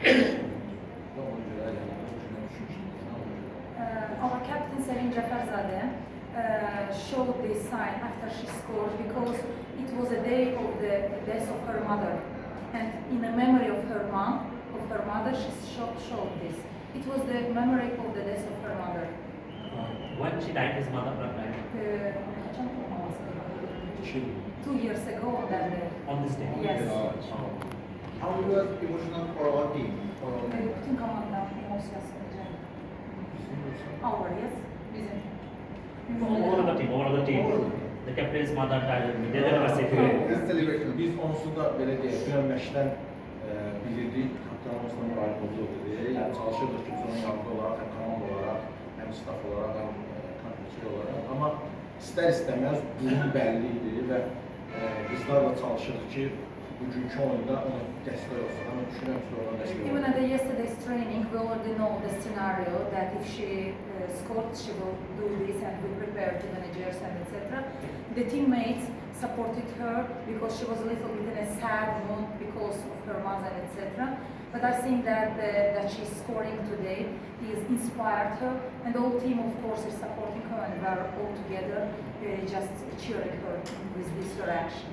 Our captain Selin Jafarzadeh showed this sign after she scored because it was a day of the death of her mother, and in the memory of her mother, she showed this. It was the memory of the death of her mother. When she died, his mother died. 2 years ago on that day. On this day. Yes. How was emotional for our team? Bütün komanda emosyası olacak. Our, yes? Bizim. Over the team. The captain's mother died. They were sick. This celebration. Biz onsuz da belə deyək, dünən məşqdən bilirdik, kapitanımızla müraciət oldu dedi. Yəni çalışırdıq ki, biz onun yanında olaraq, həm komanda olaraq, həm staf olaraq, həm konfetçi olaraq. Amma istər-istəməz durum bəlli idi və qızlarla çalışırdıq ki, bugünkü oyunda ona dəstək olsun. Amma düşünürəm ki, ona dəstək olsun. Even at the yesterday's training, we already know the scenario that if she scored, she will do this, and we prepared the managers and etc. The teammates supported her because she was a little bit in a sad mood because of her mother, etc. But I think that that she's scoring today is inspired her, and the whole team, of course, is supporting her, and we are all together just cheering her with this her action.